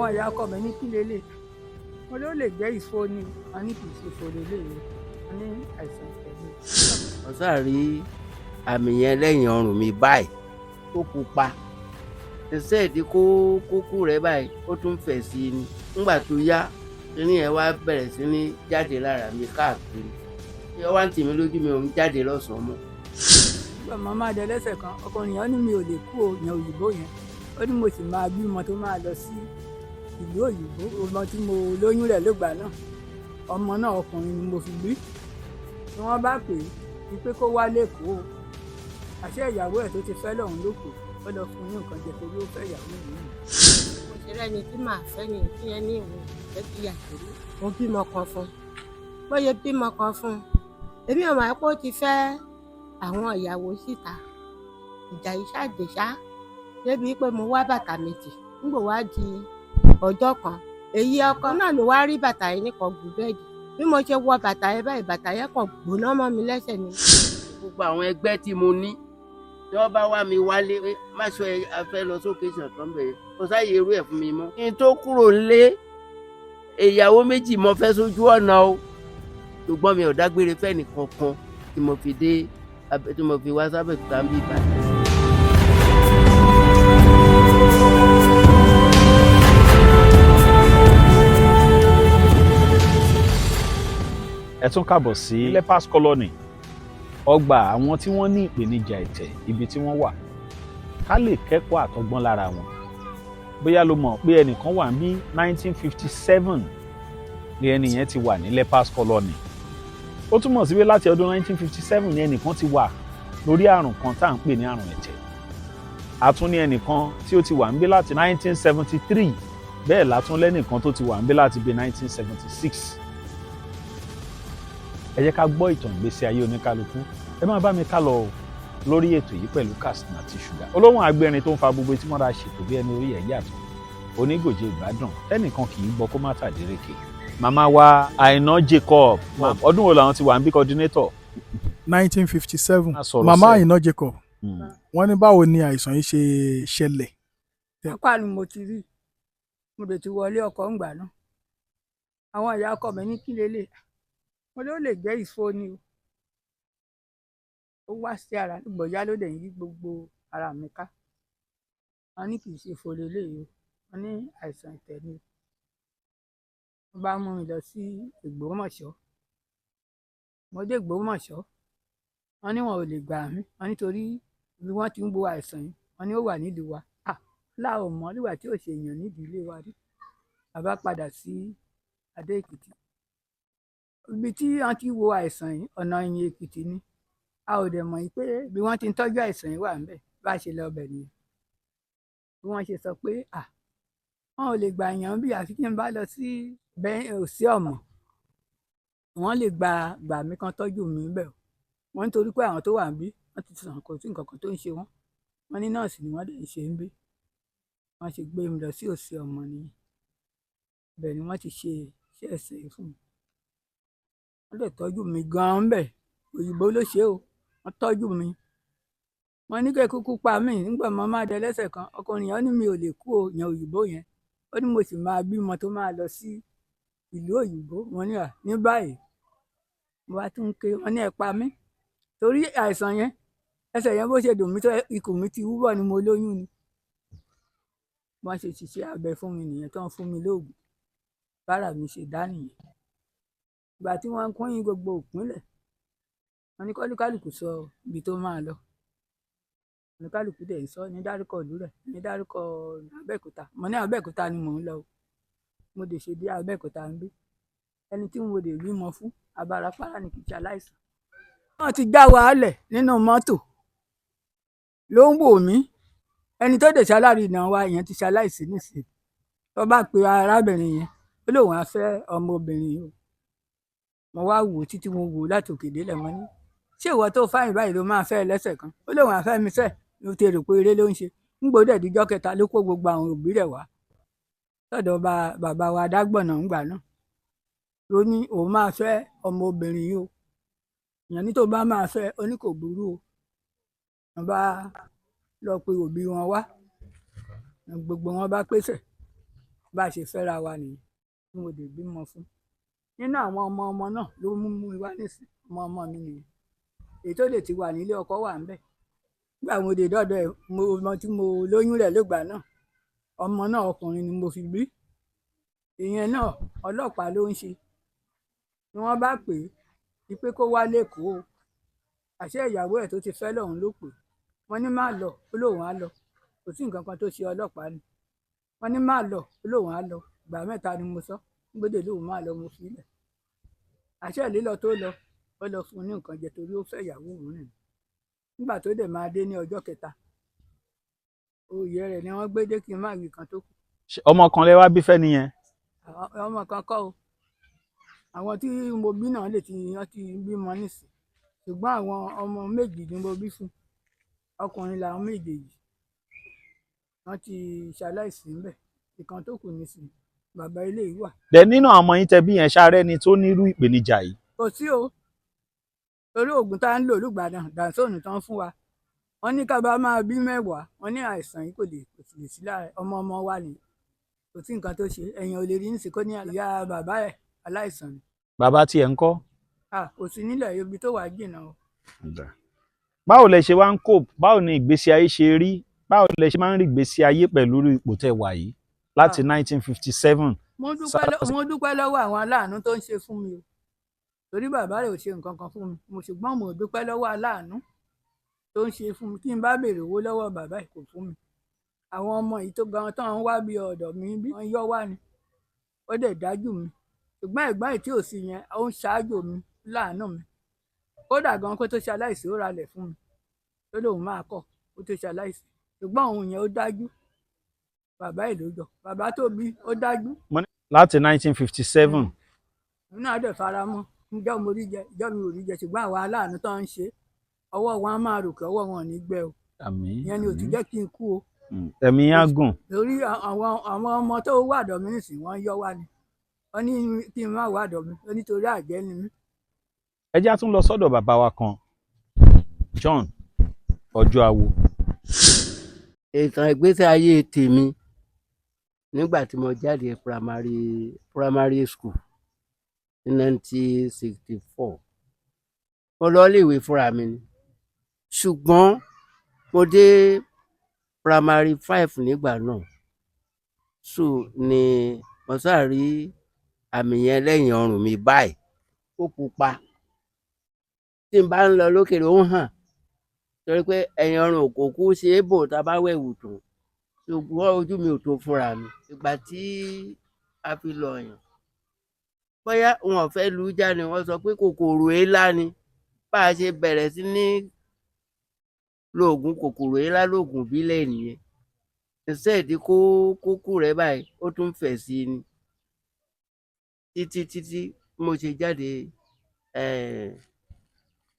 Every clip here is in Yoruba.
àwọn ìyá ọkọ mi ní kí lélẹ̀ mo ló lè jẹ́ ìfo ni wọn ní kì í ṣe ìfo lélẹ̀ wọn ní àìsàn ìtẹ̀lé. wọ́n sáré àmì yẹn lẹ́yìn ọrùn mi báyìí tó pupa ẹsẹ̀ ìdí kókó rẹ̀ báyìí ó tún fẹ̀ sí i ni nígbà tó yá kíní yẹn wá bẹ̀rẹ̀ sí ní jáde lára mi káàkiri ṣé wá ń tì mí lójú mi ò ń jáde lọ́sàn-án mọ́. nígbà máa máa dẹ lẹ́sẹ̀ kan ọkùnrin yẹn ní mi ò lè kú o yẹn òyìnbó yẹn ó ní mo sì máa bímọ tó máa lọ sí ìlú òyìnbó ọmọ tí mo lóyún rẹ̀ ló gbà náà ọmọ náà ọkùnrin ni mo fi bí tí wọ́n bá pè é pé kó wá lẹ́kọ̀ọ́ àṣẹ ìyàwó ẹ̀ tó ti fẹ́ lọ́hùn ló kù ó lọ fún ní nǹkan jẹ torí ó fẹ́ ìyàwó yìí. mo ṣe rẹ́ni tí màá fẹ́ ni kí yẹn ní ìwọ̀n ìfẹ́ kí yàtọ̀ rí mo bímọ kan fún bóyá bímọ kan fún èmi ò máa pé ó ti fẹ́ àwọn ìyàwó síta ìjà ìṣàdèṣá débi pé mo wá bàtà méjì nígbà wá di ọjọ́ kan èyí ọkọ náà ló wá rí bàtà yẹn nìkan gùn bẹ́ẹ̀dì bí mo ṣe wọ bàtà yẹn báyìí bàtà yẹn kàn gbóná mọ́ mi lẹ́sẹ̀ ni. gbogbo àwọn ẹgbẹ́ tí mo ní tí wọ́n bá wá mi wálé má ṣe afẹ́ lọ sókè ṣàtọ́ bẹ̀rẹ̀ kò sáyé irú ẹ̀ fún mi mọ́. kí n tó kúrò nílé ìyàwó méjì mo fẹ́ sójú ọ̀nà o ṣùgbọ́n mi ò dágbére fẹ́ni kankan tí mo fi wá sábẹ́òkúta ń bí ìbàdàn. ẹ tún kàbọ̀ sí lepers colony ọgbà àwọn tí wọ́n ní ìpèníjà ẹ̀tẹ̀ ibi tí wọ́n wà ká lè kẹ́kọ̀ọ́ àtọgbọ́n lára wọn bóyá ló mọ̀ pé ẹnìkan wà ní 1957 ni ẹni yẹn ti wà ní lepers colony ó túmọ̀ sí pé láti ọdún 1957 ni ẹnìkan ti wà lórí àrùn kan tá à ń pè ní àrùn ẹ̀tẹ̀ àtún ní ẹnìkan tí ó ti wà níbí láti 1973 bẹ́ẹ̀ látún lẹ́nìkan tó ti wà níbí láti bí 1976 ẹ jẹ́ ká gbọ́ ìtàn ìgbésí ayé oníkálukú ẹ máa bá mi ká lọ lórí ètò yìí pẹ̀lú Katsina àti ṣúgà olóhùn agbẹ́rin tó ń fa gbogbo tí wọ́n ra ṣètò bí ẹni orí ẹ̀ yàtọ̀ onígòjé ìgbádùn tẹ́nìkan kì í gbọ́ kó má tàdérékè màmá wa Àìná Jacob ọdún wo làwọn ti wà ń bí coordinator. 1957 màmá Àìná Jacob wọ́n ní báwo ni àìsàn yìí ṣe ṣẹlẹ̀. apá ni mo ti rí mo lè ti wọlé ọkọ ńgbà náà àwọn ìyá ọkọ mi ní kí lélẹ̀ mo ló lè jẹ́ ìfo ni ó wá sí ara gbọ̀yá ló dẹ̀ yí gbogbo ara mi ká wọn ní kì í ṣe ìfo lélẹ̀ wọn ní àìsàn ìtẹ̀lé wọn bá mú mi lọ sí Ògbómọ̀ṣọ́ mo dé Ògbómọ̀ṣọ́ wọn ní wọn ò lè gbà mí wọn nítorí bí wọ́n ti ń bo àìsàn yìí wọn ní ó wà nídìí wa láò mọ̀ nígbà tí ò ṣe èèyàn nídìí ilé wa rí bàbá padà sí Adó Èkìtì ibi tí wọ́n ti wo àìsàn yìí ọ̀nà Ìyìn Èkìtì ni a ò dẹ̀ mọ̀ pé bí wọ́n ti ń tọ́jú àìsàn yìí wà ńbẹ̀ bá ṣe lọ bẹ̀ nìyẹn bí wọ́n ṣe sọ pé wọn ò lè gbà yàn bí àfi kí n bá lọ sí òsì ọ̀mọ̀ wọ́n lè gbà mí kan tọ́jú mi ńbẹ̀ wọ́n nítorí pé àwọn tó wà ń bí wọ́n ti sàn kò sí nǹkan kan tó ń ṣe wọ́n ní nọ́ọ̀sì ni wọ́n dẹ̀ ń ṣe ń bí wọ́n ṣe gbé mi lọ sí òsì ọ̀mọ̀ nìyẹn bẹ́ẹ̀ ni wọ́n ti ṣe iṣẹ́ ẹ̀sẹ̀ fún mi wọ́n lè tọ́jú mi gan-an bẹ́ẹ̀ òyìnbó ló ṣe o wọ́n tọ́jú mi wọ́n ní kí kúkú pa mí nígbà mo máa dẹ lẹ́sẹ̀ kan ọkùnrin yẹn ní mi ò lè kú o yẹn òyìnbó yẹn ó ní mo sì máa bímọ tó máa lọ sí ìlú òyìnbó wọ́n ní ní báyìí mo bá tún ké wọ́n ní ẹ pa mí torí àìsàn yẹn ẹsẹ̀ yẹn bó ṣe dùn mí tó ikùn mi ti wúbọ̀ ni mo lóyún ni wọ́n ṣe ṣiṣẹ́ abẹ fún mi nìyẹn tó ń fún mi lóògùn bára mi ṣe dá nìyẹn ìgbà tí wọ́n ń kún yín gbogbo òpínlẹ̀ wọ́n ní kọ́lùkálùkù sọ ibi tó máa lọ oníkálùkù dẹ̀ ń sọ ní dárúkọ ìlú rẹ̀ ní dárúkọ Abẹ́òkúta mo ní Abẹ́òkúta ni mò ń lọ mo dé ṣe dé Abẹ́òkúta ń bí ẹni tí mo lè rí mọ fún abárapárá ní kìí ṣe aláìsàn. wọ́n ti já wàhálẹ̀ nínú mọ́tò ló ń wò mí ẹni tó dé ṣaláàrí ìnáwó wa yẹn ti ṣaláìsí nísìnyí tó bá pe arábìnrin yẹn ó lóun á fẹ́ ọmọbìnrin yìí o mo wá wò títí mo wò láti òkè délẹ̀ mo ní ṣé ìwọ tó fáyìn báyìí ló máa fẹ́ lẹ́sẹ̀ kan ó lóun á fẹ́ mi fẹ́ ló ti rò pé eré ló ń ṣe ń gbọ́dọ̀ díjọ́ kẹta ló kó gbogbo àwọn òbí rẹ̀ wá lọ́dọ̀ bàbá wa Dágbọ̀nà ńgbà náà ló ní òun máa fẹ́ ọmọbìnrin yìí o ìyẹn ní tó bá máa fẹ́ ó ní kò burú o wọ́n bá lọ pe òbí wọn wá gbogbo wọn bá pèsè bá a ṣe fẹ́ra wa nìyẹn tí mo lè bímọ fún. Nínú àwọn ọmọ náà ló mú mi wá nísìn ọmọ mi nìyẹn. Èyí tó lè ti wà nílé ọkọ wà ńbẹ̀. Nígbà mo dé dọ́dọ̀ ẹ̀ ọmọ tí mo lóyún rẹ̀ lógbà náà ọmọ náà ọkùnrin ni mo fi bí. Ìyẹn náà ọlọ́pàá ló ń ṣe ni wọ́n bá pè é pé kó wá lẹ́kọ̀ọ́ o. Àṣé ìyàwó ẹ̀ tó ti fẹ́ lọ́hùn ló pè é. Wọ́n ní má lọ ó lóun á lọ kò sí nǹkan kan tó ṣe ọlọ́pàá ni. Wọ́n ní má lọ ó lóun á lọ ìgbà mẹ́ta ni mo sọ gbódè lóun má lọ mo fi ilẹ̀. Àṣé lílọ tó lọ ó lọ fún un ní nǹkan jẹ torí ó fẹ́ ìyàwó òun nìyẹn. Nígbà tó dẹ̀ máa dé ní ọjọ́ kẹta oyè rẹ̀ ni wọ́n gbé dé kí n má wí kan tó kù. ọmọ kan lẹ wá bí fẹ́ nìyẹn. Ọmọ kan kọ́ o àwọn tí mo bí náà lè ti wọ́n ti bímọ nísìn ṣùgbọ́n àwọn ọmọ méjì ni mo bí fún ọkùnrin làwọn méjèèjì wọ́n ti ṣaláìsí ńbẹ̀ ìkan tó kù nísìn bàbá ilé yìí wà. dẹ nínú àwọn ọmọ yín tẹ bí yẹn ṣàárẹ̀ ni tó nírú ìpèníjà yìí. Kò sí o torí oògùn tá à ń lò lùgbàdàn dànsóònù tán fún wa wọ́n ní ká bá máa bí mẹ́wàá wọ́n ní àìsàn yìí kò lè sí lára ọmọ wa ni kò sí nǹkan tó ṣe ẹ̀yìn ò lè rí nísìn kó ní ìyá bàbá ẹ̀ aláìsàn ni. bàbá tiẹ̀ ń kọ́. Kò sí nílẹ̀ ibi tó wà jìnnà o. báwo lẹ ṣe wá ń kó báwo ni ìgbésí ayé ṣe rí báwo lẹ ṣe máa ń rí ìgbésí ayé pẹ̀lú ipò tẹ́ wà yìí láti 1957. mo dúpẹ́ lọ́wọ́ àwọn aláàánú tó ń ṣe fún mi o torí bàbá rẹ̀ ò ṣe nǹkan kan fún mi ṣùgbọ́n mo dúpẹ́ lọ́wọ́ aláàánú tó ń ṣe fún mi kí n bá béèrè owó lọ́wọ́ bàbá ẹ̀ kò fún mi. Àwọn ọmọ yìí tó gan tán wá bí ọ̀dọ̀ mi bí wọ́n yọ́ wá ni ó dẹ̀ dájú mi ṣùgbọ́n ẹ̀gbọ́n ẹ̀ tí ò sí yẹn ó ń ṣáájú mi láàánú mi kódà gan kó tó ṣaláìsí ó ralẹ̀ fún mi tó lóun máa kọ́ ó tó ṣaláìsí ṣùgbọ́n òun yẹn ó dájú bàbá ẹ̀ ló jọ bàbá tó bí ó dájú. láti 1957. òun náà dẹ̀ fara mọ́ ìjọ mo rí jẹ ìjọ mi ò rí jẹ ṣùgbọ́n àwa aláàánú tó ń ṣe ọwọ́ wọn á máa ròkè ọwọ́ wọn ò ní gbẹ o. àmín. ìyẹn ni ò ti jẹ́ kí n kú o. ẹ̀mí yá gùn. torí àwọn ọmọ tó wà dọ̀ mí nìsín wọ́n yọ wá ni wọ́n ní kí n má wà dọ̀ mí nítorí àjẹ́ ni mí. ẹ jẹ́ á tún lọ sọ́dọ̀ bàbá wa kan John Ọjọ́awo. ìtàn ìgbésí ayé tèmi nígbà tí mo jáde primary school ní 1964 mo lọ iléèwé fúnra mi ni ṣùgbọ́n mo dé primary 5 nígbà náà so ni mo sáà rí àmì yẹn lẹ́yìn ọrùn mi báyìí ó pupa tí n bá ń lọ lókèrè ó hàn torí pé ẹ̀yìn ọrùn òkòkú ṣe é bò tá a bá wẹ̀wù tán ṣùgbọ́n ojú mi ò tó fúnra mi ìgbà tí a fi lọ yàn bóyá wọn ò fẹ́ lù ú já ni wọ́n sọ pé kòkòrò èélá ni bá a ṣe bẹ̀rẹ̀ sí ní lóògùn kòkòrò èélá lóògùn bílẹ̀ nìyẹn ìṣẹ́ẹ̀dí kókó rẹ̀ báyìí ó tún fẹ̀ sí i ni títí mo ṣe jáde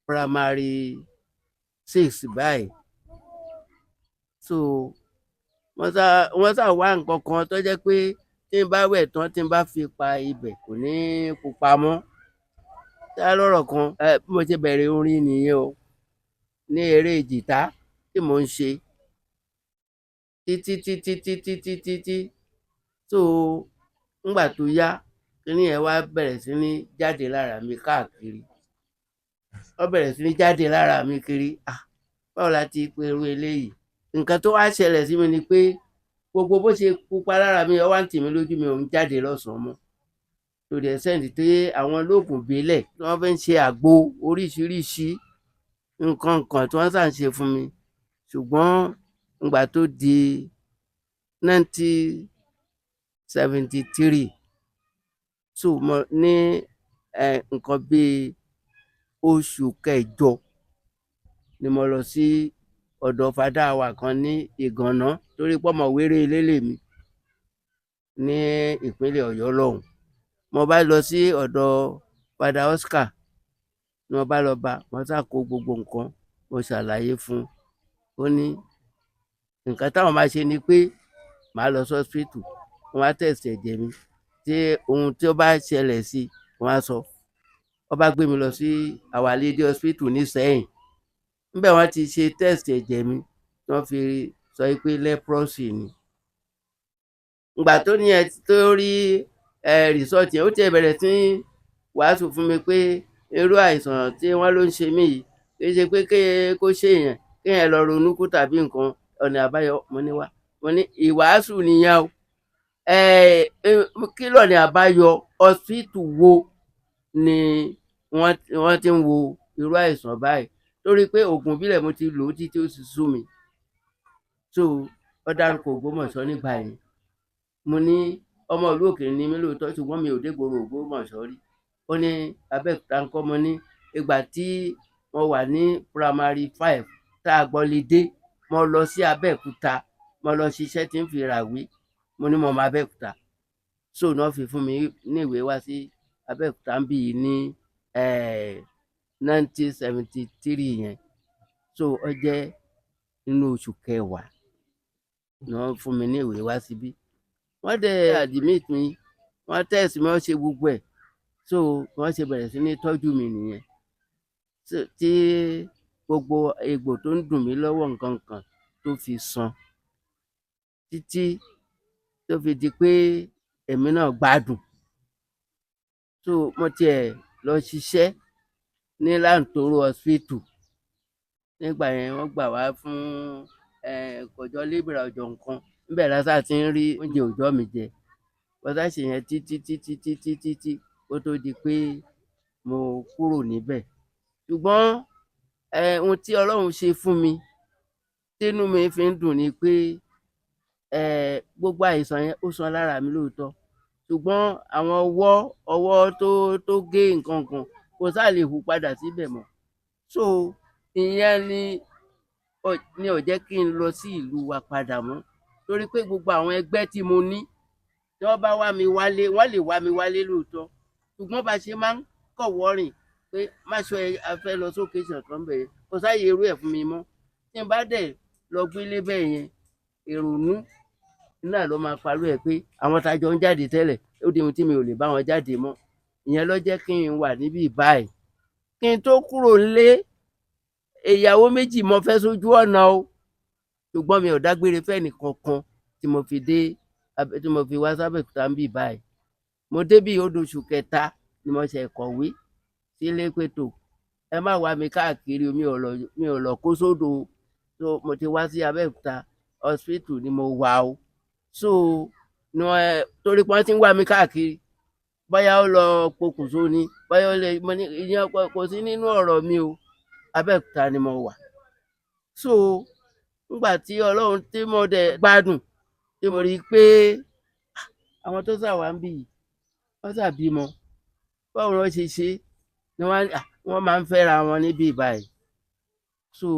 primary 6 báyìí so wọ́n sá wá nǹkan kan tó jẹ́ pé tí n bá wẹ̀ tán tí n bá fi pa ibẹ̀ kò ní pupa mọ́ tá lọ́rọ̀ kan bí mo ṣe bẹ̀rẹ̀ orin nìyẹn o ní eré jìtá tí mò ń ṣe títí so ńgbà tó yá kíní ẹ̀ wá bẹ̀rẹ̀ sí ní jáde lára mi káàkiri ó bẹ̀rẹ̀ sí ní jáde lára mi kiri báwo la ti pe irú eléyìí nǹkan tó wá ṣẹlẹ̀ sí mi ni pé gbogbo bó ṣe pupa lára mi ó wá ń tì mí lójú mi ò ń jáde lọ́sàn-án mọ́ to the extent tí àwọn olóògùn ìbílẹ̀ tí wọ́n fẹ́ ń ṣe àgbo oríṣiríṣi nǹkan tí wọ́n sàn ṣe fún mi ṣùgbọ́n ìgbà tó di 1973 so mo ní nǹkan bíi oṣù kẹjọ ni mo lọ sí ọ̀dọ̀ fada wa kan ní Ìgànná torí pọ́mọ wéré ilé mi ní ìpínlẹ̀ Ọ̀yọ́ lọ́hùn mo bá lọ sí ọ̀dọ̀ fada Oscar ni mo bá lọ bá wọn sá kó gbogbo nǹkan mo ṣàlàyé fún ó ní nǹkan táwọn máa ṣe ni pé màá lọ sí hospital wọn á tẹ̀sí ẹ̀jẹ̀ mi tí ohun tí ó bá ṣẹlẹ̀ sí wọn á sọ wọ́n bá gbé mi lọ sí Our Lady Hospital ní Ìṣẹ̀yìn níbẹ̀ wọ́n ti ṣe test ẹ̀jẹ̀ mi tí wọ́n fi sọ pé leprosy ni ìgbà tó ní ẹ tó rí rìsọ́ọ̀tì yẹn ó tiẹ̀ bẹ̀rẹ̀ sí wàásù fún mi pé irú àìsàn tí wọ́n ló ń ṣe mí yìí kì í ṣe pé kó ṣe èèyàn kéèyàn lọ ronú kú tàbí nǹkan ọ̀nà àbáyọ mo ní wá mo ní ìwàásù nìyẹn o kí lọ̀nà àbáyọ hospital wo ni wọ́n ti ń wo irú àìsàn báyìí torí pé oògùn ìbílẹ̀ mo ti lò ó títí ó sì sú mi so ó dárúkọ Ògbómọ̀ṣọ́ nígbà yẹn mo ní ọmọ ìlú òkèèrè ni mí lóòótọ́ ṣùgbọ́n mi ò dégboro Ògbómọ̀ṣọ́ rí ó ní Abẹ́òkúta ńkọ́ mo ní ìgbà tí mo wà ní primary 5 tá a gbọ́lidé mo lọ sí Abẹ́òkúta mo lọ ṣiṣẹ́ tí ń fi ràwé mo ní mo mọ Abẹ́òkúta so náà fi fún mi ní ìwé wá sí Abẹ́òkúta ń bì í ní 1973 yẹn so ó jẹ́ nínú oṣù kẹwàá ni wọ́n fún mi ní ìwé wá síbí wọ́n dẹ̀ admit mi wọ́n test mi wọ́n ṣe gbogbo ẹ̀ so wọ́n ṣe bẹ̀rẹ̀ sí ní tọ́jú mi nìyẹn tí gbogbo egbò tó ń dùn mí lọ́wọ́ nǹkan kan tó fi san títí tó fi di pé èmi náà gbádùn so mo tiẹ̀ lọ ṣiṣẹ́ ní Lantoro hospital nígbà yẹn wọ́n gbà wá fún kọjọ lébìrà ọjọ́ nǹkan níbẹ̀ lásà ti ń rí oúnjẹ òòjọ́ mi jẹ wọ́n sá ṣe yẹn títí kó tó di pé mo kúrò níbẹ̀ ṣùgbọ́n ohun tí Ọlọ́run ṣe fún mi tínú mi fi ń dùn ni pé gbogbo àìsàn yẹn ó san lára mi lóòótọ́ ṣùgbọ́n àwọn ọwọ́ tó gé nǹkan kan kò sáà lè hù padà síbẹ̀ mọ́ so ìyẹn ni ò jẹ́ kí n lọ sí ìlú wa padà mọ́ torí pé gbogbo àwọn ẹgbẹ́ tí mo ní tí wọ́n bá wá mi wálé wọ́n lè wá mi wálé lóòótọ́ ṣùgbọ́n bá ṣe máa ń kọ̀wọ́ rìn pé má ṣe a fẹ́ lọ sókè ṣọ̀kan bẹ̀rẹ̀ kò sáàyè irú ẹ̀ fún mi mọ́ tí n bá dẹ̀ lọ gbélé bẹ́ẹ̀ yẹn ìrònú náà ló máa parú ẹ̀ pé àwọn tájọ ń jáde tẹ́lẹ̀ ó di ohun tí mi ò lè bá wọn jáde mọ́ ìyẹn ló jẹ́ kí n wà níbí báyìí kí n tó kúrò nílé ìyàwó méjì mo fẹ́ sójú ọ̀nà o ṣùgbọ́n mi ò dágbére fẹ́ni kankan tí mo fi wá sábẹ́òkúta ń bì báyìí mo débí odòṣù kẹta ni mo ṣe kọ̀wé sílé pẹ̀tò ẹ má wá mi káàkiri mi ò lọ kó sódò so mo ti wá sí Abẹ́òkúta hospital ni mo wà o so torí pé wọ́n ti ń wá mi káàkiri bóyá ó lọ pokùnso ni bóyá ó lè mo ní ìyẹn kò sí nínú ọ̀rọ̀ mi o Abẹ́òkúta ni mo wà so nígbà tí Ọlọ́run tí mo dẹ̀ gbádùn tí mo rí i pé àwọn tó ṣàwà ń bì yìí wọ́n ṣàbímọ báwo ni wọ́n ṣe ni wọ́n máa ń fẹ́ra wọn níbí báyìí so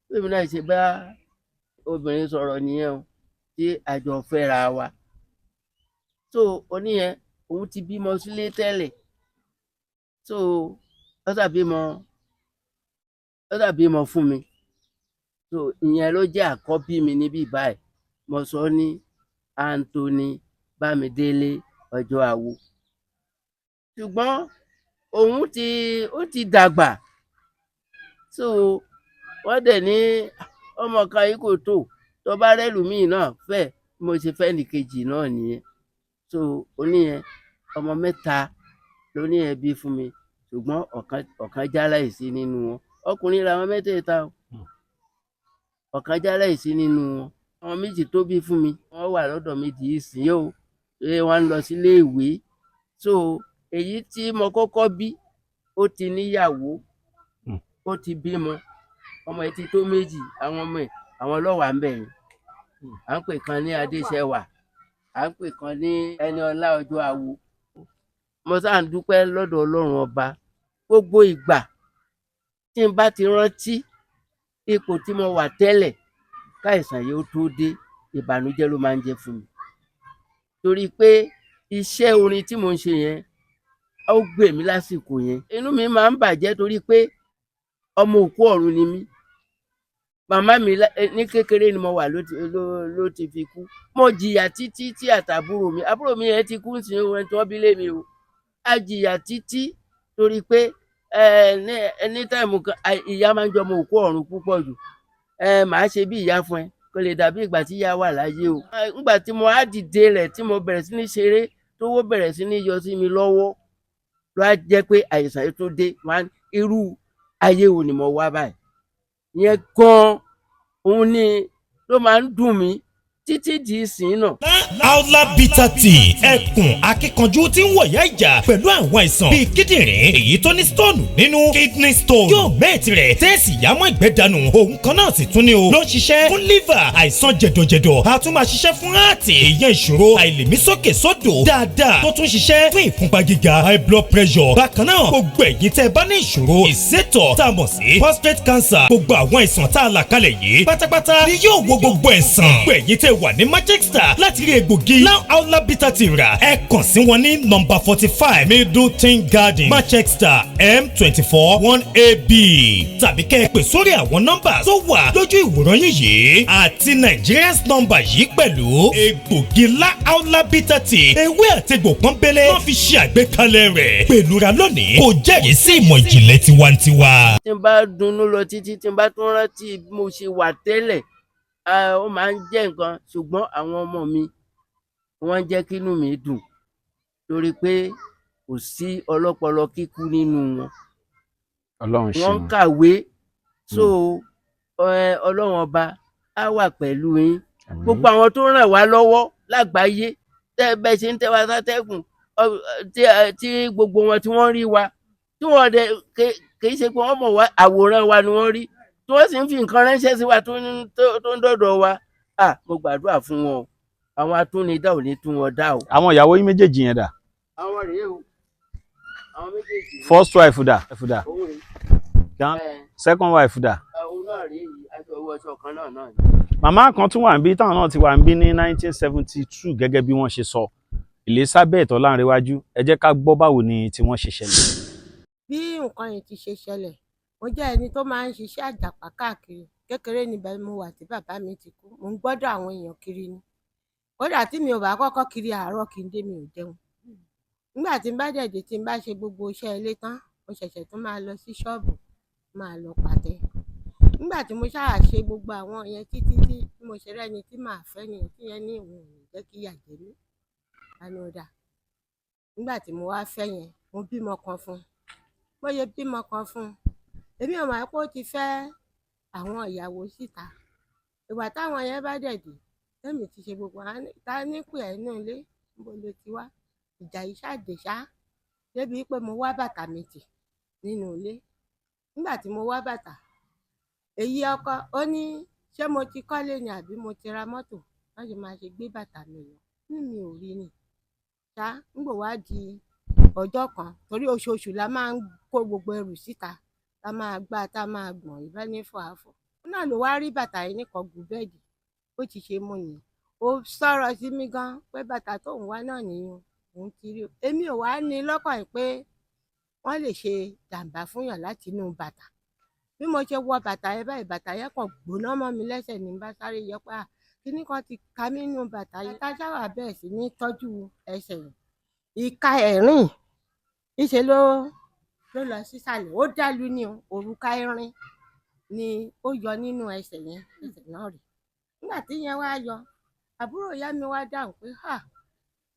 bẹ́ẹ̀ náà ṣe bá obìnrin sọ̀rọ̀ nìyẹn o tí àjọ fẹ́ra wa so oníyẹn òun ti bímọ sílé tẹ́lẹ̀ so ó ṣàbímọ fún mi so ìyẹn ló jẹ́ àkọ́bí mi níbí báyìí mo sọ ní Anthony Bámidélé ọjọ́ àwo ṣùgbọ́n ó ti dàgbà so wọ́n dẹ̀ ní ọmọ kan yìí kò tó bá rẹ́lùmíì náà fẹ́ mo ṣe fẹ́ nìkejì náà nìyẹn so oníyẹn ọmọ 3 ló ní ẹbí fún mi ṣùgbọ́n ọ̀kan jáláìsí nínú wọn ọkùnrin làwọn mẹ́tẹ̀ẹ̀ta ọ̀kan jáláìsí nínú wọn àwọn méjì tó bí fún mi wọ́n wà lọ́dọ̀ mi dì í sìn yóò pé wọ́n ń lọ sílé ìwé so èyí tí mo kọ́kọ́ bí ó ti níyàwó ó ti bímọ ọmọ ẹ̀ ti tó méjì àwọn ọmọ ẹ̀ àwọn lọ́wà ń bẹ̀ yẹn à ń pè kan ní Adéṣẹwà à ń pè kan ní Ẹniọlá ọjọ́ àwo mo sáà ń dúpẹ́ lọ́dọ̀ Ọlọ́run ọba gbogbo ìgbà tí n bá ti rántí ipò tí mo wà tẹ́lẹ̀ káìsàn yìí ó tó dé ìbànújẹ́ ló máa ń jẹ́ fún mi torí pé iṣẹ́ orin tí mo ń ṣe yẹn ó gbè mí lásìkò yẹn inú mi máa ń bàjẹ́ torí pé ọmọ òkú ọ̀run ni mí màmá mi ní kékeré ni mo wà ló ti fi kú mo jìyà títí tí àbúrò mi yẹn ti kú sí ohun tí wọ́n bí lé mi o a jìyà títí torí pé ní táìmù kan ìyá máa ń jọ ọmọ òkú ọ̀run púpọ̀ jù màá ṣe bí ìyá fún ẹ kò lè dàbí ìgbà tí ìyá wà láyé o. Nígbà tí mo á dìde rẹ̀ tí mo bẹ̀rẹ̀ sí ní ṣeré tówó bẹ̀rẹ̀ sí ní yọ sí mi lọ́wọ́ ló á jẹ́ pé àìsàn yìí tún dé wá irú ayé wo ni mo wá báyìí. Ìyẹn gan-an òun ni ló máa ń dùn mí títí di ìsìn náà. Aula Bitter Tea ẹkùn akíkanjú tí ń wọ̀yá ìjà pẹ̀lú àwọn àìsàn bíi kíndìnrín èyí tó ní stone nínú kidney stone yóò mẹ́ẹ̀tì rẹ̀ tẹ́ẹ̀sì yámọ́ ìgbẹ́ dànù òun kan náà sì tún ní o ló ń ṣiṣẹ́ fún liver àìsàn jẹ̀dọ̀jẹ̀dọ̀ a tún máa ṣiṣẹ́ fún heart èèyàn ìṣòro àìlèmí sókè sódò dáadáa tó tún ṣiṣẹ́ fún ìfúnpá gíga high blood pressure bákan náà gbogbo ẹ̀yin tẹ́ bá ní ìṣòro ìsétọ̀ tá a mọ̀ sí prostate cancer gbogbo àwọn àìsàn tá a là kalẹ̀ yìí pátápátá ni yóò wo gbogbo ẹ̀sán gbogbo ẹ̀yin tẹ́ wà ní Manchester láti rí egbògi Aula Bitter Tea rà ẹ kàn sí wọn ní nọ́mbà 45 Middleton Garden Manchester M24 1AB tàbí kẹ́ ẹ pè sórí àwọn nọ́mbà tó wà lójú ìwòran yìí àti Nigerians nọ́mbà yìí pẹ̀lú egbògi Aula Bitter Tea ewé àtegbò pọ́nbélé wọ́n fi ṣe àgbékalẹ̀ rẹ̀ pẹ̀lúra lónìí kò jẹ́rìí sí ìmọ̀ ìjìnlẹ̀ tiwantiwa. Tí n bá dunnú lọ títí tí n bá tún rántí bí mo ṣe wà tẹ́lẹ̀ ó máa ń jẹ́ nǹkan ṣùgbọ́n àwọn ọmọ mi wọ́n jẹ́ kí inú mi dùn torí pé kò sí ọlọ́pọlọ kíkú nínú wọn. Ọlọ́run ṣe wọ́n ń kàwé so Ọlọ́run ọba á wà pẹ̀lú yín. Gbogbo àwọn tó ràn wá lọ́wọ́ lágbàáyé bẹ́ẹ̀ ṣe ń tẹ́ wa sátẹ́gùn tí gbogbo wọn tí wọ́n rí wa tí wọ́n dẹ̀ kì í ṣe pé wọ́n mọ̀ wá àwòrán wa ni wọ́n rí tí wọ́n sì ń fi nǹkan ránṣẹ́ sí wa tó ń dọ̀dọ̀ wa mo gbàdúrà fún wọn o àwọn atúnidá ò ní tún wọn dá o. àwọn ìyàwó yín méjèèjì yẹn dà. àwọn rèé o àwọn méjèèjì. first wife dà. òun rèé. second wife dà. òun náà rèé yìí aṣọ owó ọṣọ kan náà ni. màmá kan tún wà níbí táwọn náà ti wà níbí ní 1972 gẹ́gẹ́ bí wọ́n ṣe sọ Elizabeth Ọlánrewájú ẹ jẹ́ ká gbọ́ báwo ni tí wọ́n ṣe ṣẹlẹ̀. bí nǹkan yìí ti ṣe ṣẹlẹ̀ mo jẹ́ ẹni tó máa ń ṣiṣẹ́ àjàpá káàkiri kékeré níbẹ̀ mo wà tí bàbá mi ti kú mo ń gbọ́dọ̀ àwọn èèyàn kiri ni kódà tí mi ò bá kọ́kọ́ kiri àárọ̀ kí n dé mi ò jẹun nígbà tí n bá dẹ̀dẹ̀ tí n bá ṣe gbogbo iṣẹ́ ilé tán mo ṣẹ̀ṣẹ̀ tún máa lọ sí ṣọ́ọ̀bù máa lọ pàtẹ nígbà tí mo ṣáà ṣe gbogbo àwọn yẹn títí tí mo ṣe rẹ́ni tí màá fẹ́ ni tí yẹn ní ìwọ̀n ò ní jẹ́ kí ìyà jẹ mí lánàá ó dà nígbà tí mo wá fẹ́ yẹn mo bímọ kan fún un mo yẹ bímọ kan fún un èmi ò mọ̀ pé ó ti fẹ́ àwọn ìyàwó síta ìgbà táwọn yẹn bá dẹ̀dẹ̀ tẹ́mi ti ṣe gbogbo ta ní pè ẹ́ nínú ilé níbo ló ti wá ìjà yìí ṣáàdé ṣá débi pé mo wá bàtà mi tì nínú ilé nígbà tí mo wá bàtà èyí ọkọ ó ní ṣé mo ti kọ́lé ni àbí mo ti ra mọ́tò wọ́n ṣe máa ṣe gbé bàtà mi lọ ní mi ò rí ni ṣá nígbò wá di ọjọ́ kan torí oṣooṣù la máa ń kó gbogbo ẹrù síta tá máa gbá tá máa gbọ̀n ìbánifọ̀ àfọ̀ náà ló wá rí bàtà yìí nìkan gùn bẹ́ẹ̀dì bó ti ṣe mú nìyẹn ó sọ̀rọ̀ sí mi gan pé bàtà tóun wá náà nìyẹn òun ti rí èmi ò wá ní lọ́kàn pé wọ́n lè ṣe jàǹbá fúnyàn láti inú bàtà bí mo ṣe wọ bàtà yẹn báyìí bàtà yẹn kàn gbóná mọ́ mi lẹ́sẹ̀ ní bá sáré yẹ pé kíní kan ti ka mí nínú bàtà yìí tá ṣáwà bẹ́ẹ̀ sì ní tọ́jú ẹsẹ̀ yẹn ìka ẹ̀rín ìṣe ló lọ sísàlẹ̀ ó dàlú ní òrùka irin ni ó yọ nínú ẹsẹ̀ yẹn ẹsẹ̀ náà rè nígbà tí yẹn wá yọ àbúrò ìyá mi wá dáhùn pé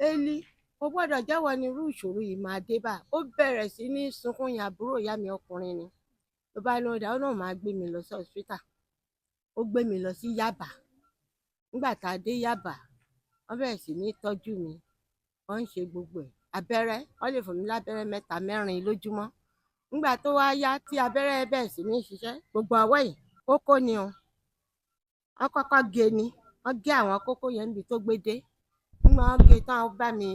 Eli o gbọ́dọ̀ jẹ́wọ́ ní irú ìṣòro yìí máa dé bá ó bẹ̀rẹ̀ sí ní sunkún yẹn àbúrò ìyá mi ọkùnrin ni ló bá lóun dá ó náà máa gbé mi lọ sí hospital ó gbé mi lọ sí Yaba nígbà tá a dé Yaba wọ́n bẹ̀rẹ̀ sí ní tọ́jú mi wọ́n ń ṣe gbogbo ẹ̀ abẹ́rẹ́ wọ́n lè fún mi lábẹ́rẹ́ 3 4 lójúmọ́ nígbà tó wá yá tí abẹ́rẹ́ bẹ̀rẹ̀ sí ní ṣiṣẹ́ gbogbo ọwọ́ yìí kókó ni o wọ́n kọ́kọ́ gé ni wọ́n gé àwọn kókó yẹn níbi tó gbé dé nígbà wọ́n gé tán ó bá mi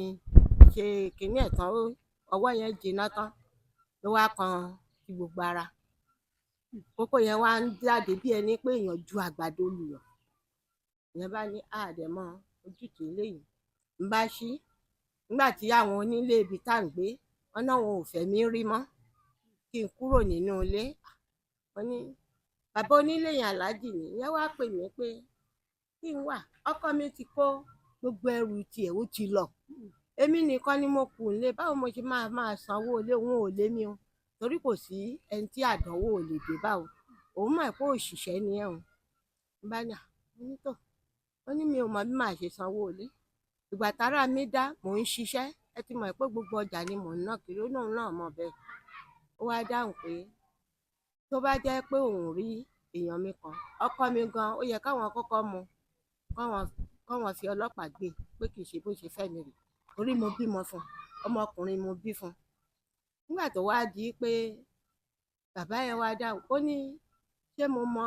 ṣe kínní ẹ̀ tán ọwọ́ yẹn jiná tán ló wá kan ti gbogbo ara kókó yẹn wá ń jáde bí ẹni pé èèyàn ju àgbàdo lùyọ̀ ìyẹn bá ní àdẹ̀mọ́ ojútùú eléyìí ń bá ṣí nígbà tí àwọn onílé ibi tá à ń gbé wọn náà wọn ò fẹ́ mi rí mọ́ kí n kúrò nínú ilé wọn ní bàbá onílé yẹn aláàjì ni ìyẹn wá pè mí pé kí n wà ọkọ mi ti kó gbogbo ẹrù tiẹ̀ ó ti lọ èmi nìkan ni mo kù nílé báwo mo ṣe máa sanwó ilé òun ò lé mi o torí kò sí ẹni tí àdánwò ò lè dé báwo òun mọ̀ pé òṣìṣẹ́ ni ẹ̀ ń bá yà mo ní tò, ó ní mi ò mọ bí màá ṣe sanwó ilé. Ìgbà tára mi dá mò ń ṣiṣẹ́, ẹ ti mọ̀ pé gbogbo ọjà ni mò ń ná kiri, ó lóun náà mọ̀ bẹ́ẹ̀. Ó wá dáhùn pé tó bá jẹ́ pé òun rí èèyàn mi kan, ọkọ mi gan ó yẹ káwọn kọ́kọ́ mú káwọn fi ọlọ́pàá gbé pé kì í ṣe bó ṣe fẹ́ mi rè, torí mo bímọ fún un, ọmọkùnrin mo bí fún un. Nígbà tó wá di pé bàbá yẹn wá dáhùn, ó ní ṣé mo mọ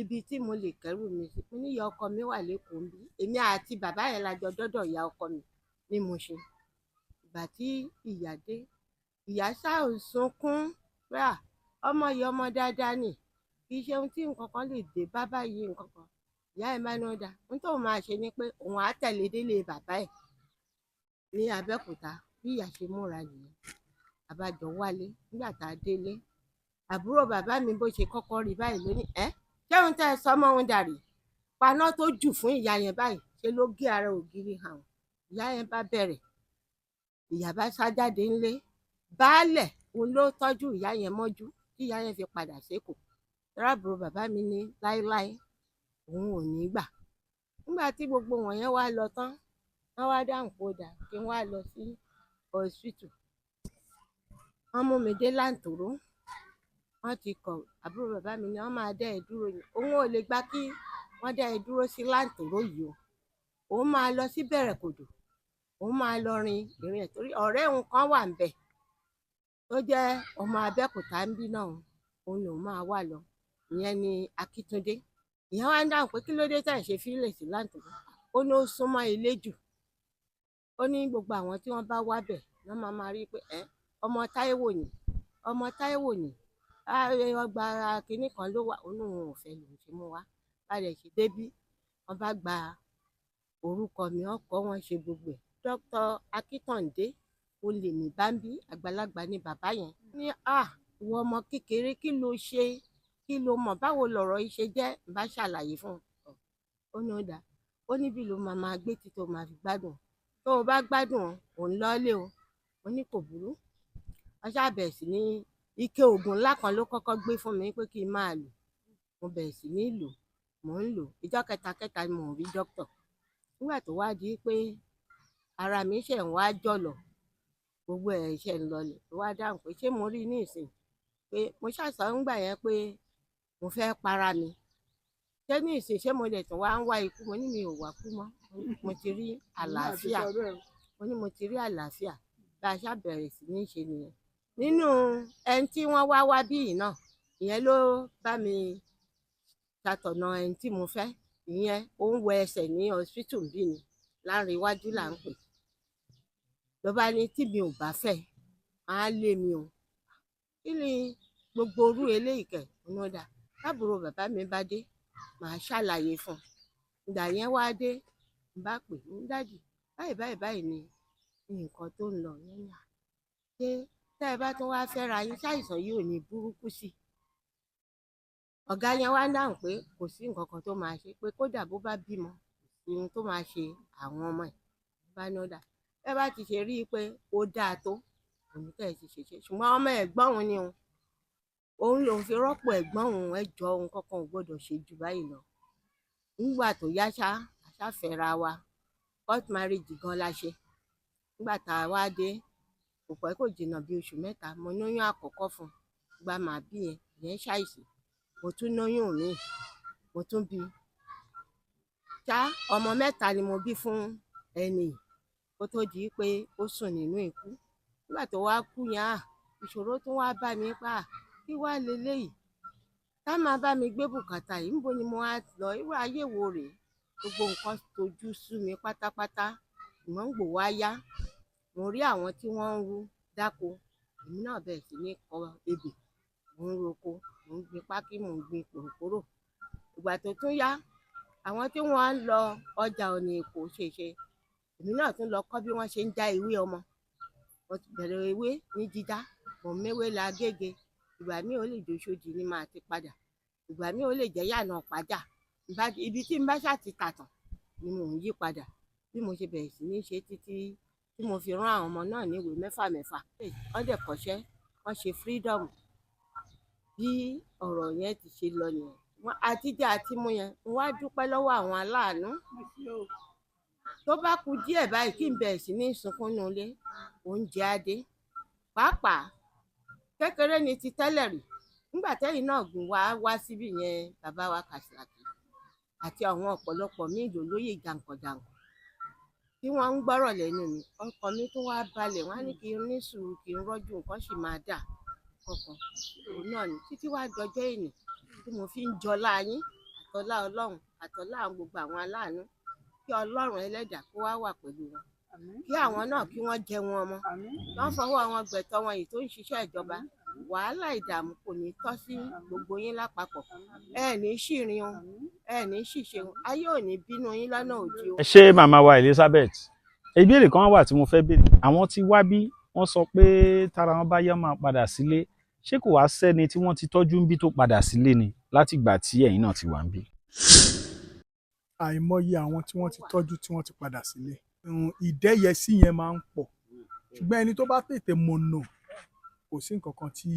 ibi tí mo lè kẹ́rù mi sí. Mo ní ìyá ọkọ mi wà lẹ́kọ̀ọ́ ń bí, èmi àti bàbá yẹn la jọ dọ́dọ̀ ìyá ọkọ mi ní Mushin. Ìgbà tí ìyá dé, ìyá ṣáà ń sunkún pé ọmọ yìí ọmọ dáadáa ni, kì í ṣe ohun tí nǹkan kan lè dé bá báyìí nǹkan kan. Ìyá ẹ̀ máa ń dá ohun tóun máa ṣe ni pé òun á tẹ̀lé délé bàbá ẹ̀ ní Abẹ́òkúta. Bí ìyá ṣe múra nìyẹn. Àbájọ wálé, nígbà tá a délé, àbúrò bàbá mi bó ṣe kọ́kọ́ rí báyìí ló ní ṣé ohun tẹ́ ẹ sọ mọ́ òun dàrí? Paná tó jù fún ìyá yẹn báyìí ṣe ló gé ara ògiri hàn. Ìyá yẹn bá bẹ̀rẹ̀, ìyá bá sá jáde ńlé. Baálẹ̀ òun ló tọ́jú ìyá yẹn mọ́jú tí ìyá yẹn fi padà sékòó. Àbúrò bàbá mi ní láéláé òun ò ní gbà. Nígbà tí gbogbo wọ̀nyẹn wá lọ tán, wọ́n wá dáhùn pé ó dà kí n wá lọ sí hospital. Wọ́n mú mi dé Láǹtòró, wọ́n ti kọ̀, àbúrò bàbá mi ni wọ́n máa dá ẹ dúró ni. Òun ò lè gbà kí wọ́n dá ẹ dúró sí Láǹtòró yìí o. Òun máa lọ sí Bẹ̀rẹ̀kòdò, òun máa lọ rin ìrìn ẹ̀ torí ọ̀rẹ́ òun kan wà ńbẹ̀ tó jẹ́ ọmọ Abẹ́òkúta ń bí náà, òun lòun máa wà lọ. Ìyẹn ni Akíntúndé. Ìyẹn wá ń dáhùn pé kí ló dé tẹ̀ ṣe fílẹ̀ sí Láǹtòró. Ó ní ó súnmọ́ ilé jù. Ó ní gbogbo àwọn tí wọ́n bá wá bẹ̀ wọ́n máa rí pé ọmọ Táíwò ni, ọmọ Táíwò ni, ọgbà kínní kan ló wà. Ó ní òun ò fẹ́ lòun ṣe mú wá. Bá rẹ̀ ṣe débí, wọ́n bá gba orúkọ mi, ọkọ̀ wọn ṣe gbogbo ẹ̀. Dr. Akíntàndé Olèmí Bámbí, àgbàlagbà ni bàbá yẹn. Ní ìwọ ọmọ kékeré kí ló ṣe, kí ló mọ̀, báwo lọ̀rọ̀ yìí ṣe jẹ́? Bá ṣàlàyé fún un. Ó ní ó dáa, ó ní bí ló máa gbé tí tó máa fi gbádùn. Tó o bá gbádùn òun lọ́lé o. Ó ní kò burú. Wọ́n ṣàbẹ̀ sí ní ike oògùn ńlá kan ló kọ́kọ́ gbé fún mi pé kí n máa lò. Mo bẹ̀rẹ̀ sí ní lò, mò ń lò. Ìjọ́ kẹta ni mò ń rí dókítà. Nígbà tó wá di pé ara mi ṣẹ̀ ń wá jọ̀lọ̀, gbogbo ẹ̀ ṣẹ̀ ń lọlẹ̀, tó wá dáhùn pé ṣé mo rí ní ìsìn pé mo ṣàṣọ ńgbà yẹn pé mo fẹ́ para mi. Ṣé ní ìsìn ṣé mo lè tún wá ń wá ikú? Mo ní mi ò wá kú mọ́. Mo ti rí àlàáfíà. Mo ní mo ti rí àlàáfíà. Bá a ṣàbẹ̀rẹ̀ sí ní ṣe nìyẹn. Nínú ẹni tí wọ́n wá bí yìí náà, ìyẹn ló bá mi ṣàtọ̀nà ẹni tí mo fẹ́. Ìyẹn ó ń wẹ ẹsẹ̀ ní hospital bí ni, Láńrewájú là ń pè. Ló bá ní tí mi ò bá fẹ́, á lé mi o. Kí ni gbogbo orú eléyìí kẹ̀? Ó dà. Àbúrò bàbá mi bá dé, màá ṣàlàyé fún un. Ìgbà yẹn wá dé, n bá pè ní dájì. Báyìí ni nǹkan tó ń lọ yẹn yà. Ṣé tẹ́ ẹ bá tún wá fẹ́ra yín, ṣàìsàn yìí ò ní burúkú sí? Ọ̀gá yẹn wá dáhùn pé kò sí nǹkan kan tó máa ṣe, pé kódà bó bá bímọ, kò sí ohun tó máa ṣe àwọn ọmọ ẹ̀. Bá ní ó dà. Ẹ bá ti ṣe rí i pé ó dáa tó, òun tẹ́ ẹ ti ṣe. Ṣùgbọ́n ọmọ ẹ̀gbọ́n òun ni òun lòun fi rọ́pò ẹ̀gbọ́n òun. Ẹjọ́ òun kankan ò gbọ́dọ̀ ṣe jù báyìí lọ. Nígbà tó yá ṣá fẹ́ra wa, court marriage gan la ṣe. Nígbà tá a wá dé, kò pẹ́ kò jìnnà bí oṣù mẹ́ta, mo lóyún àkọ́kọ́ fún un. Gba màá bí ìyẹn ṣàìsí. Mo tún lóyún mi, mo tún bí. Ọmọ mẹ́ta ni mo bí fún ẹni kó tó di pé ó sùn nínú ikú. Nígbà tó wá kú yẹn, ìṣòro tún wá bá mi pa kí wá leléyìí. Tá máa bá mi gbé bùkátà yìí, níbo ni mo á lọ? Irú ayé wo rèé? Gbogbo nǹkan tojú sú mi pátápátá. Ìwọ̀n gbò wá yá, mo rí àwọn tí wọ́n ń rú dáko. Èmi náà bẹ̀rẹ̀ sí ní kọ ebè. Mo ń roko, mo ń gbin pákí, mo ń gbin kòròkòrò. Ìgbà tó tún yá, àwọn tí wọ́n ń lọ ọjà Ọ̀nà Èkó ṣèṣe, èmi náà tún lọ kọ́ bí wọ́n ṣe ń já ewé ọmọ. Mo ti bẹ̀rẹ̀ ewé ní dídá, mo méwé la gègé. Ìgbà míì ó lè d'Óṣòdì ni màá ti padà. Ìgbà míì ó lè jẹ́ Yànà Pàjá. Ibi tí n bá ṣáà ti tàtàn ni mò ń yí padà. Bí mo ṣe bẹ̀rẹ̀ sí ní ṣe títí tí mo fi rán àwọn ọmọ náà ní ìwé 6. Wọ́n dẹ̀ kọ́ṣẹ́, wọ́n ṣe freedom. Bí ọ̀rọ̀ yẹn ti ṣe lọ nìyẹn. àtijọ́ àti mu yẹn mo wá dúpẹ́ lọ́wọ́ àwọn aláàánú tó bá kù díẹ̀ báyìí kí n bẹ̀rẹ̀ sí ní sunkún nínú ilé oúnjẹ á dé pàápàá kékeré ni ti tẹ́lẹ̀ rí nígbà tẹ́yìn náà gùn wá síbí yẹn bàbá wa Kàsàkí àti àwọn ọ̀pọ̀lọpọ̀ míì lólóyè jàǹkànjàǹkàn tí wọ́n ń gbọ́rọ̀ lẹ́nu mi ọkàn mi tó wá balẹ̀ wọ́n á ní kí n ní sùúrù kí n rọ́jú nǹkan sì máa dà kankan òun náà ni títí wá dọjọ́ ìní tí mo fi ń jọlá yín àtọlá Ọlọ́run àtọlá gbogbo àwọn aláàánú kí Ọlọ́run ẹlẹ́dàá kó wá wà pẹ̀lú wọn kí àwọn náà kí wọ́n jẹ wọn ọmọ wọ́n fọwọ́ wọn gbẹ̀tọ́ wọn èyí tó ń ṣiṣẹ́ ìjọba wàhálà ìdààmú kò ní tọ́ sí gbogbo yín lápapọ̀ ẹ ní ṣìrìn o ẹ ní ṣìṣe o ayé ò ní bínú yín lọ́nà òdì o. ẹ ṣé màmá wa Elizabeth ìbéèrè kan wà tí mo fẹ́ béèrè àwọn tí wá bí wọ́n sọ pé tára wọn bá yá máa padà sílé ṣé kò wá sẹ́ni tí wọ́n ti tọ́jú ń bí tó padà sílé ni láti ìgbà tí ẹ̀yin náà ti wà ń bí. àìmọye àwọn tí wọ́n ti tọ́jú tí wọ́n ti padà sílé ìdẹ́yẹsí yẹn máa ń pọ̀ ṣùgbọ́n ẹni tó bá tètè mọ̀nà kò sí nǹkan kan tí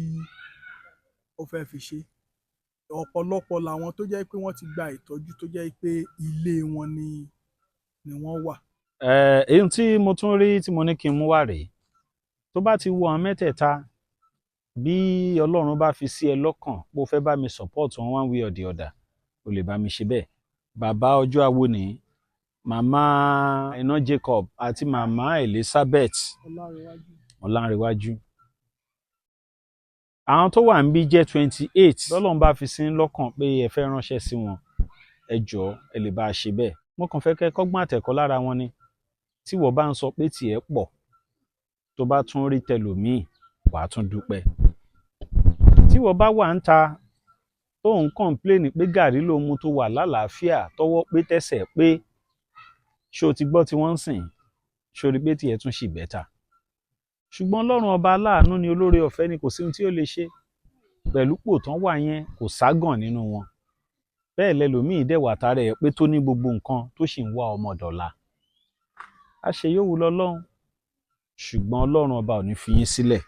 ó fẹ́ fi ṣe ọ̀pọ̀lọpọ̀ làwọn tó jẹ́ pé wọ́n ti gba ìtọ́jú tó jẹ́ pé ilé wọn ni wọ́n wà. èyí tí mo tún rí tí mo ní kí n mú wá rèé tó bá ti wo àwọn mẹ́tẹ̀ẹ̀ta bí Ọlọ́run bá fi sí ẹ lọ́kàn pé o fẹ́ bá mi support wọn one way or the other o lè bá mi ṣe bẹ́ẹ̀ bàbá ọjọ́ awo ní màmá iná Jacob àti màmá Elizabeth Ọlánrewájú àwọn tó wà ń bí jẹ́ 28 lọ́lọ́run bá fi sí lọ́kàn pé ẹ fẹ́ ránṣẹ́ sí wọn ẹ jọ̀ọ́ ẹ lè bá a ṣe bẹ́ẹ̀ mo kàn fẹ́ kẹ́ kọ́gbọ́n àtẹ̀kọ́ lára wọn ni tí wọ́n bá ń sọ pé tiẹ̀ pọ̀ tó bá tún rí tẹlòmíì wàá tún dúpẹ́ tí wọ́n bá wà ń ta tó ń kọ̀ǹpléènì pé gàrí ló mu tó wà lálàáfíà tọwọ́ pé tẹsẹ̀ pé ṣé o ti gbọ́ tí wọ́n ń sìn ṣé o rí pé tiẹ̀ tún ṣì bẹ́tà ṣùgbọ́n Ọlọ́run ọba aláàánú ni olóore ọ̀fẹ́ ni kò sí ohun tí ó lè ṣe pẹ̀lú pò tán wà yẹn kò ságàn nínú wọn bẹ́ẹ̀ lẹ́lòmíì dẹ̀wà tààrẹ ẹ̀ pé tó ní gbogbo nǹkan tó sì ń wá ọmọ dọ̀la a ṣe yóò wù lọ́lọ́run ṣùgbọ́n Ọlọ́run ọba ò ní fi yín sílẹ̀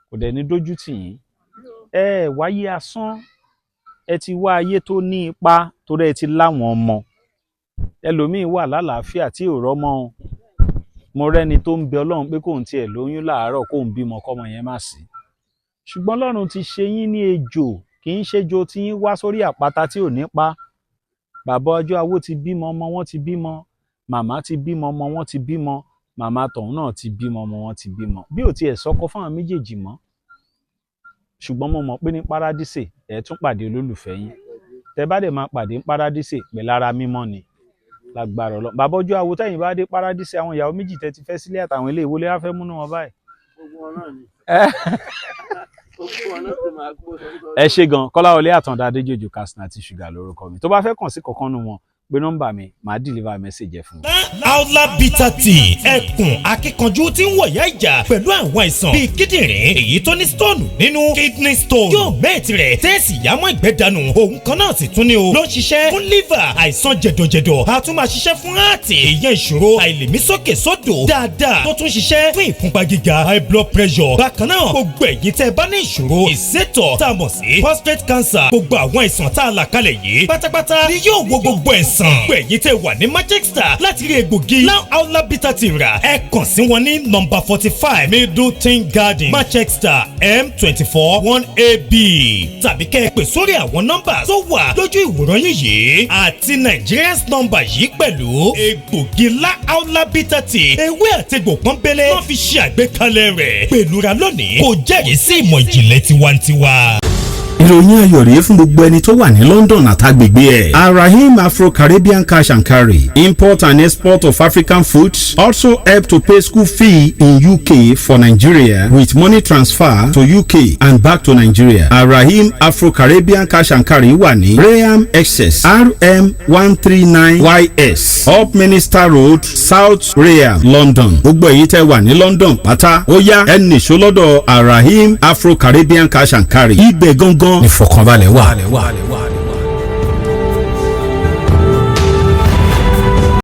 kò dẹ̀ ní dójú tì yín ẹ wáyé asán ẹ ti wá ayé tó ní ipa torí ẹ ti láwọn ọmọ ẹlòmíì wà lálàáfíà tí ò rọ́mọ mo rẹ́ni tó ń bẹ Ọlọ́run pé kóun tiẹ̀ lóyún láàárọ̀ kóun bímọ kọ́mọ yẹn má sí ṣùgbọ́n Ọlọ́run ti ṣe yín ní ejò kì í ṣèjò tí yín wá sórí àpáta tí ò ní pa bàbá ọjọ́ awó ti bímọ ọmọ wọn ti bímọ màmá ti bímọ ọmọ wọn ti bímọ màmá tọ̀hún náà ti bímọ ọmọ wọn ti bímọ bí ò tiẹ̀ sọ́kọ fáwọn méjèèjì mọ́ ṣùgbọ́n mo mọ̀ pé ní Paradíṣe ẹ̀ tún pàdé olólùfẹ́ yín tẹ bá dẹ̀ máa pàdé ní Paradíṣe pẹ̀lú ara mímọ́ ni lágbára Ọlọ́run bàbá ọjọ́ awo tẹ́yìn bá dé Paradíṣe àwọn ìyàwó méjì tẹ́ ti fẹ́ sílé àtàwọn ilé ìwọlé á fẹ́ múnú wọn báyìí. ẹ ṣé gan Kọ́láwọlé Àtàndá Adéjòjò Katsina àti ṣúgà lórúkọ mi tó bá fẹ́ kàn sí kankan nu wọn pé nọ́mbà mi màá deliver message ẹ fún un. Aula Bitter Tea ẹkùn akíkanjú tí ń wọ̀yá ìjà pẹ̀lú àwọn àìsàn bíi kíndìnrín èyí tó ní stone nínú kidney stone yóò mẹ́ẹ̀tì rẹ̀ tẹ́ẹ̀sì yámọ́ ìgbẹ́ dànù òun kan náà sì tún ní o ló ń ṣiṣẹ́ fún liver àìsàn jẹ̀dọ̀jẹ̀dọ̀ a tún máa ṣiṣẹ́ fún heart èèyàn ìṣòro àìlèmí sókè sódò dáadáa tó tún ṣiṣẹ́ fún ìfúnpá gíga high blood pressure bákan náà gbogbo ẹ̀yin tẹ́ bá ní ìṣòro ìsétọ̀ tá a mọ̀ sí prostate cancer gbogbo àwọn àìsàn tá a là kalẹ̀ yìí pátápátá ni yóò wo gbogbo ẹ̀sán gbogbo ẹ̀yin tẹ́ wà ní Manchester láti rí egbògi Now Aula Bitter Tea rà ẹ kàn sí wọn ní nọ́mbà 45 Middleton Garden Manchester M24 1AB tàbí kẹ́ ẹ pè sórí àwọn nọ́mbà tó wà lójú ìwòran yín yìí àti Nigerians nọ́mbà yìí pẹ̀lú egbògi Now Aula Bitter Tea ewé àtegbò pọ́nbélé wọ́n fi ṣe àgbékalẹ̀ rẹ̀ pẹ̀lúra lónìí kò jẹ́rìí sí ìmọ̀ ìjìnlẹ̀ tiwantiwa. ìròyìn ayọ̀ rèé fún gbogbo ẹni tó wà ní London àtàgbègbè ẹ̀. Arahim Afro-Caribbean Cash and Carry import and export of African foods also help to pay school fee in UK for Nigeria with money transfer to UK and back to Nigeria. Arahim Afro-Caribbean Cash and Carry wà ní Graham Excess RM 139YS Up Minister Road South Graham London. gbogbo èyí tẹ́ wà ní London pátá ó yá ẹnì ṣọlọ́dọ̀ Arahim Afro-Caribbean Cash and Carry ibẹ̀ gangan ìfọ̀kànbalẹ̀ wà.